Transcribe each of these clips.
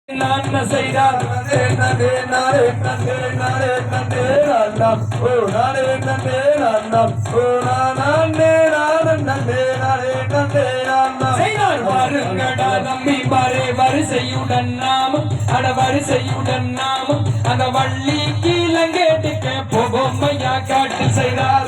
Nana say that, வருங்கடா தம்பி பாரே வரிசையுடன் நாமும் அட வரிசையுடன் நாமும் அந்த வள்ளி கீழங்கேட்டுக்க போகும் ஐயா காட்டு செய்தார்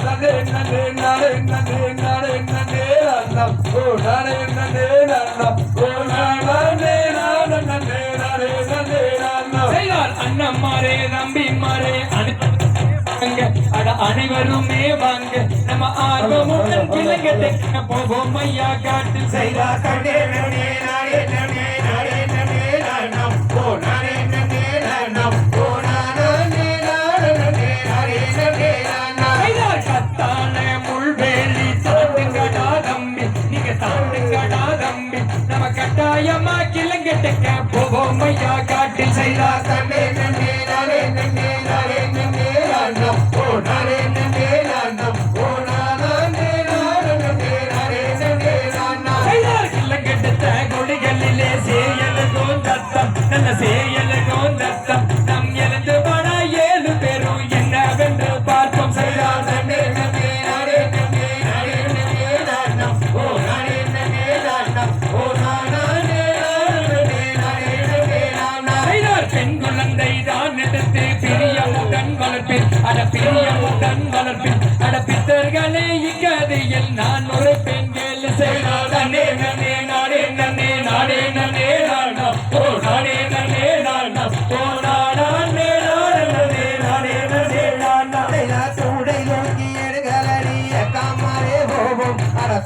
அண்ணம்மாரே தம்பிமாரே அனைவருமே வாங்க நம்ம ஆர்வமுடன் கிழங்கட்டுக்க போவோம் ஐயா காட்டு செய்தார் கத்தான முள்வேலி தாண்டுங்கடா தம்பி நீங்க தாண்டுங்கடா தம்பி நம்ம கட்டாயமா கிழங்கட்டுக்க போவோம் ஐயா காட்டு செய்தார் சேயலுக்கும் தத்தம் நம் எழுந்து பட 7 பேரும் என்னவென்று பார்ப்போம் செய்தார் பெண் குழந்தை தான் எடுத்து பிரியமுடன் வளர்ப்பேன் பிரியமுடன் வளர்ப்பேன் பித்தர்களே இக்கதையில் நான் உரைப்பேன் கேளு செய்தார்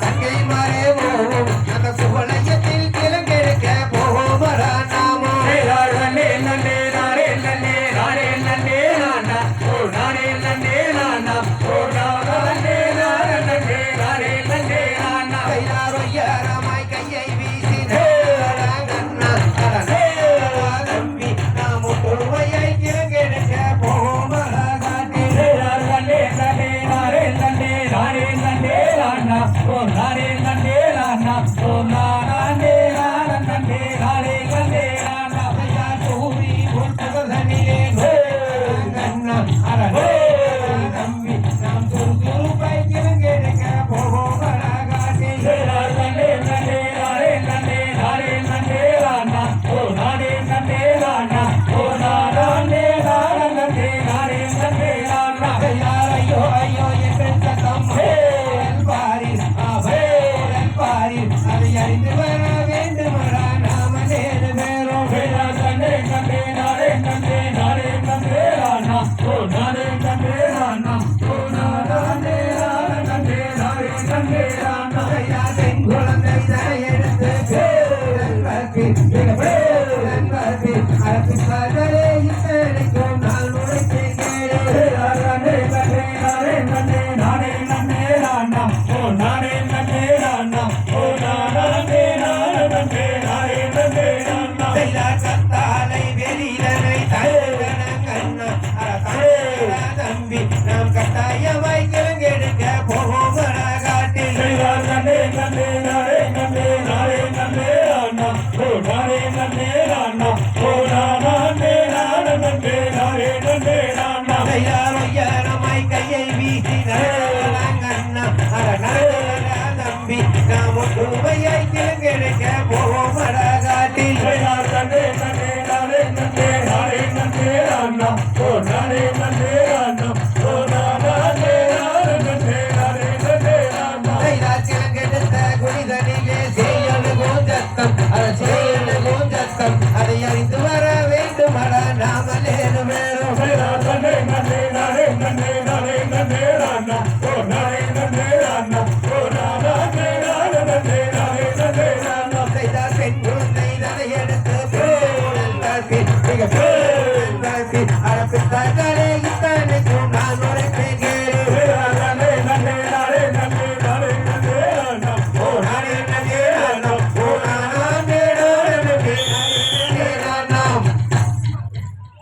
தங்கை மாறே போவோம் அந்த சுவலயத்தில் கிழங்கெடுக்க போவோம் நாமோ நானே நன்னே நானே நன்னே நானே நன்னே நானா ஓ நானே நன்னே நானா ஓ நானே நன்னே நானே நன்னே நானா கையாரமாய் கையை வீசினே கண்ணா கண்ணே தம்பி நாம பொறுமையை கிழங்கெடுக்க போவோம் காட்டி நன்னே நன்னே நானே நன்னே நானே நன்னே நானா ஓ நானே நன்னே நானா ஓ நானே நன்னே நானே நன்னே நானா கையா சூரி பொறுத்ததனிலே கண்ணா அரே தம்பி நாம் துருப்பை கிழங்கெடுக்க போவோம் காட்டி நன்னே நன்னே நானே நன்னே நானே நன்னே நானா ஓ நானே நன்னே நானா ஓ நானே நன்னே நானே நன்னே நானா கையா ஐயோ ஐயோ என் சத்தம் அதை அறிந்து வர வேண்டுமரா நாம நேரு பேரும் நன்றே நன்றே நாளே நன்றே நாளே நன்றே ராணா ஓ நாளே நன்றே ராணா ஓ நாளே நன்றே நாளே நன்றே ராணா பெண் குழந்தை தரை எடுத்து அரசு பதலே இத்தனைக்கும் நான் உழைத்தேன் நாளே நன்றே நாளே நன்றே நாளே நன்றே ராணா ஓ நாளே நன்றே ராணா ஓ கத்தாலை வெளியிலனை கண்ணா தம்பி நாம் கட்டாயமாய் கிழங்கெடுக்க போவோம் காட்டில் நன்னே நன்னே நாளே நன்னே நாளே நன்னே ராணா ஓ நாளே நன்னே ராணா ஓ நானே நன்னே நாளே நன்னே ராணா ஐயாரமாய் கையை வீசி கண்ணா தம்பி நாம் ஒற்றுமையை கிழங்கெடுக்க போவோம் காட்டில் நன்னே நன்னே நாளே நன்னே நாளே நன்னே ராணா ஓ நாளே நன்னே ராணா ஓ நானே நன்னே நாளே நன்னே ராணா கிழங்கெடுத்த குடிதனிலே செய்யலுகும் சத்தம் செய்யலுகும் சத்தம் அதை அறிந்து வர வேண்டும் நாமலேனு வேறும் நன்னே நன்னே நாளே நன்னே நாளே நன்னே ராணா ஓ நாளே நன்னே ராணா